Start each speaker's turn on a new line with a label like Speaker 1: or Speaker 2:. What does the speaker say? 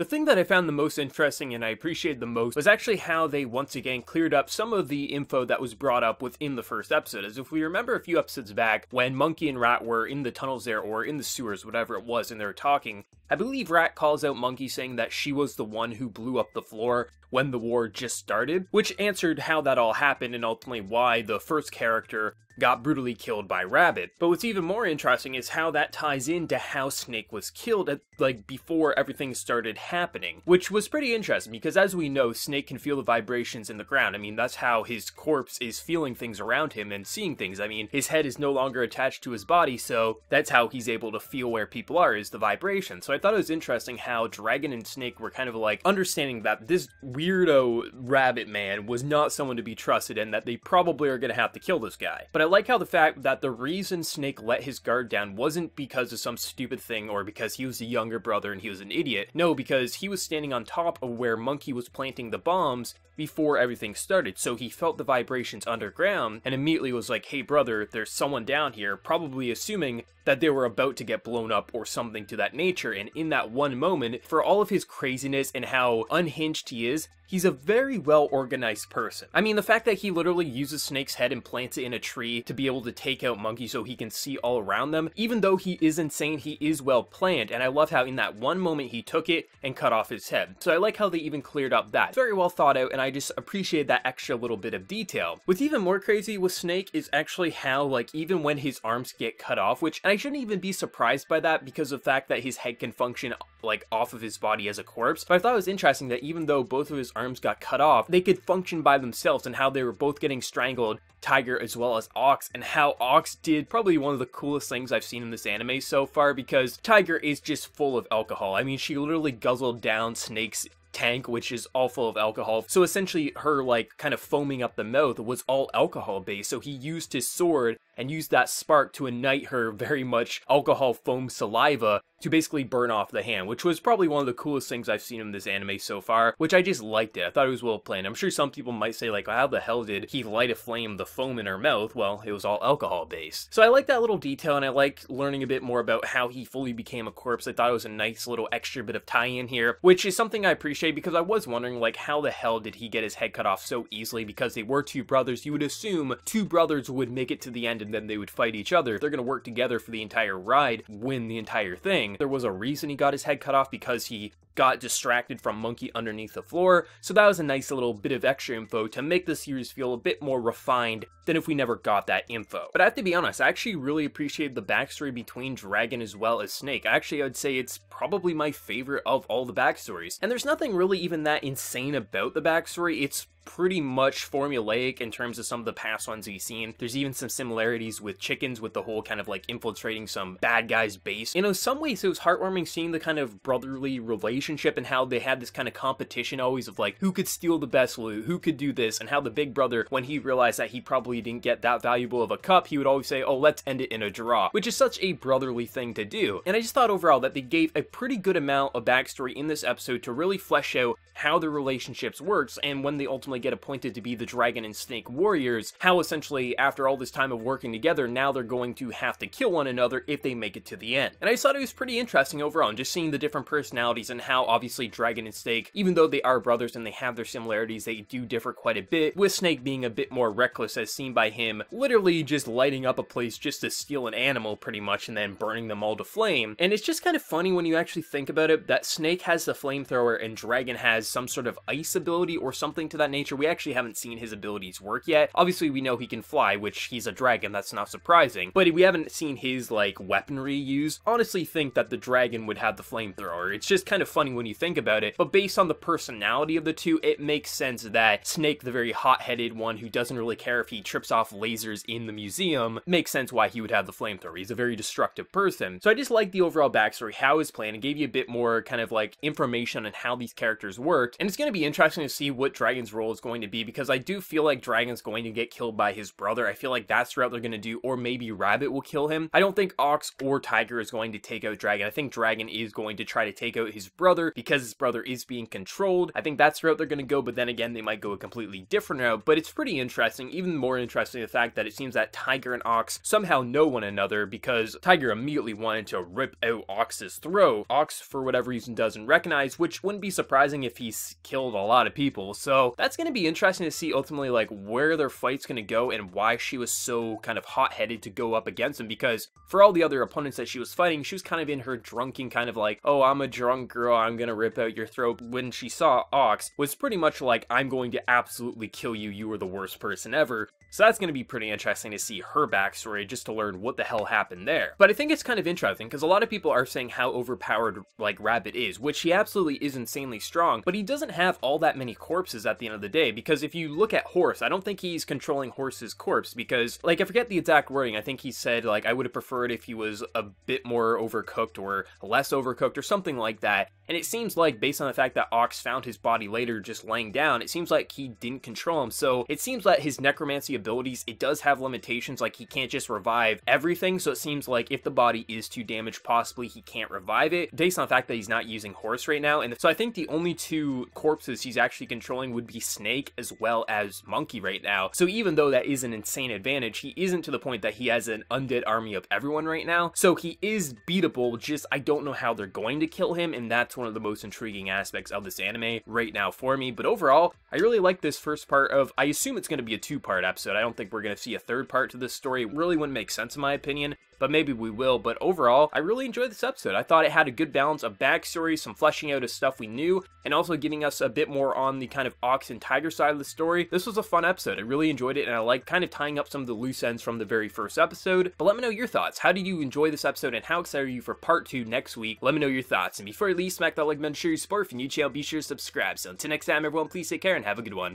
Speaker 1: The thing that I found the most interesting and I appreciated the most was actually how they once again cleared up some of the info that was brought up within the first episode. As if we remember a few episodes back, when Monkey and Rat were in the tunnels there, or in the sewers, whatever it was, and they were talking, I believe Rat calls out Monkey saying that she was the one who blew up the floor when the war just started, which answered how that all happened and ultimately why the first character got brutally killed by Rabbit. But what's even more interesting is how that ties into how Snake was killed at, before everything started happening, which was pretty interesting because, as we know, Snake can feel the vibrations in the ground. I mean, that's how his corpse is feeling things around him and seeing things. I mean, his head is no longer attached to his body, so that's how he's able to feel where people are, is the vibration. So I thought it was interesting how Dragon and Snake were kind of understanding that this weirdo Rabbit man was not someone to be trusted and that they probably are going to have to kill this guy. But I like how the fact that the reason Snake let his guard down wasn't because of some stupid thing or because he was a younger brother and he was an idiot. No, because he was standing on top of where Monkey was planting the bombs before everything started, so he felt the vibrations underground and immediately was like, hey brother, there's someone down here, probably assuming that they were about to get blown up or something to that nature. And in that one moment, for all of his craziness and how unhinged he is, he's a very well organized person. I mean, the fact that he literally uses Snake's head and plants it in a tree to be able to take out Monkey so he can see all around them, even though he is insane, he is well planned, and I love how in that one moment he took it and cut off his head. So I like how they even cleared up that. It's very well thought out, and I just appreciate that extra little bit of detail. What's even more crazy with Snake is actually how, even when his arms get cut off, which, and I shouldn't even be surprised by that because of the fact that his head can function, off of his body as a corpse, but I thought it was interesting that even though both of his arms got cut off, they could function by themselves, and how they were both getting strangled, Tiger as well as Ox, and how Ox did probably one of the coolest things I've seen in this anime so far, because Tiger is just full of alcohol. I mean, she literally guzzled down Snake's tank, which is all full of alcohol. So essentially her kind of foaming up the mouth was all alcohol based. So he used his sword and used that spark to ignite her very much alcohol foam saliva to basically burn off the hand, which was probably one of the coolest things I've seen in this anime so far, which I just liked it. I thought it was well planned. I'm sure some people might say how the hell did he light a flame the foam in her mouth? Well, it was all alcohol based. So I like that little detail, and I like learning a bit more about how he fully became a corpse. I thought it was a nice little extra bit of tie-in here, which is something I appreciate because I was wondering how the hell did he get his head cut off so easily, because they were two brothers. You would assume two brothers would make it to the end and then they would fight each other. If they're going to work together for the entire ride, win the entire thing. There was a reason he got his head cut off, because he got distracted from Monkey underneath the floor, so that was a nice little bit of extra info to make the series feel a bit more refined than if we never got that info. But I have to be honest, I actually really appreciated the backstory between Dragon as well as Snake. Actually, I would say it's probably my favorite of all the backstories, and there's nothing really even that insane about the backstory. It's pretty much formulaic in terms of some of the past ones we've seen. There's even some similarities with Chickens, with the whole kind of infiltrating some bad guy's base. In some ways it was heartwarming seeing the kind of brotherly relationship and how they had this kind of competition always of who could steal the best loot, who could do this, and how the big brother, when he realized that he probably didn't get that valuable of a cup, he would always say, oh, let's end it in a draw, which is such a brotherly thing to do. And I just thought overall that they gave a pretty good amount of backstory in this episode to really flesh out how the relationships works, and when they ultimately get appointed to be the Dragon and Snake warriors, how essentially after all this time of working together, now they're going to have to kill one another if they make it to the end. And I just thought it was pretty interesting overall, and just seeing the different personalities and how obviously Dragon and Snake, even though they are brothers and they have their similarities, they do differ quite a bit, with Snake being a bit more reckless, as seen by him literally just lighting up a place just to steal an animal pretty much and then burning them all to flame. And it's just kind of funny when you actually think about it, that Snake has the flamethrower and Dragon has some sort of ice ability or something to that nature. We actually haven't seen his abilities work yet. Obviously we know he can fly, which he's a dragon, that's not surprising, but we haven't seen his weaponry used. Honestly think that the dragon would have the flamethrower. It's just kind of funny when you think about it, but based on the personality of the two, it makes sense that Snake, the very hot-headed one who doesn't really care if he trips off lasers in the museum, makes sense why he would have the flamethrower. He's a very destructive person. So I just like the overall backstory, how his plan, and gave you a bit more kind of information on how these characters worked, and it's going to be interesting to see what Dragon's role is going to be, because I do feel like Dragon's going to get killed by his brother. I feel like that's the route they're going to do, or maybe Rabbit will kill him. I don't think Ox or Tiger is going to take out Dragon. I think Dragon is going to try to take out his brother because his brother is being controlled. I think that's the route they're going to go, but then again, they might go a completely different route. But it's pretty interesting, even more interesting, the fact that it seems that Tiger and Ox somehow know one another, because Tiger immediately wanted to rip out Ox's throat. Ox, for whatever reason, doesn't recognize, which wouldn't be surprising if he's killed a lot of people. So that's going to be interesting to see ultimately like where their fight's going to go and why she was so kind of hot-headed to go up against him, because for all the other opponents that she was fighting, she was kind of in her drunken kind of like, oh, I'm a drunk girl, I'm gonna rip out your throat. When she saw Ox, was pretty much like, I'm going to absolutely kill you, you are the worst person ever. So that's going to be pretty interesting to see her backstory, just to learn what the hell happened there. But I think it's kind of interesting, because a lot of people are saying how overpowered, like, Rabbit is, which he absolutely is insanely strong, but he doesn't have all that many corpses at the end of the day, because if you look at Horse, I don't think he's controlling Horse's corpse, because, like, I forget the exact wording, I think he said, like, I would have preferred if he was a bit more overcooked, or less overcooked, or something like that, and it seems like, based on the fact that Ox found his body later just laying down, it seems like he didn't control him, so it seems that his necromancy abilities, it does have limitations, like he can't just revive everything, so it seems like if the body is too damaged, possibly he can't revive it, based on the fact that he's not using Horse right now. And so I think the only two corpses he's actually controlling would be Snake as well as Monkey right now. So even though that is an insane advantage, he isn't to the point that he has an undead army of everyone right now, so he is beatable, just I don't know how they're going to kill him, and that's one of the most intriguing aspects of this anime right now for me. But overall, I really like this first part of, I assume it's going to be a two-part episode. I don't think we're going to see a third part to this story. It really wouldn't make sense in my opinion, but maybe we will. But overall, I really enjoyed this episode. I thought it had a good balance of backstory, some fleshing out of stuff we knew, and also giving us a bit more on the kind of Ox and Tiger side of the story. This was a fun episode. I really enjoyed it, and I like kind of tying up some of the loose ends from the very first episode. But let me know your thoughts. How did you enjoy this episode, and how excited are you for part 2 next week? Let me know your thoughts. And before you leave, smack that like button, share your support. If you're new to the channel, be sure to subscribe. So until next time, everyone, please take care and have a good one.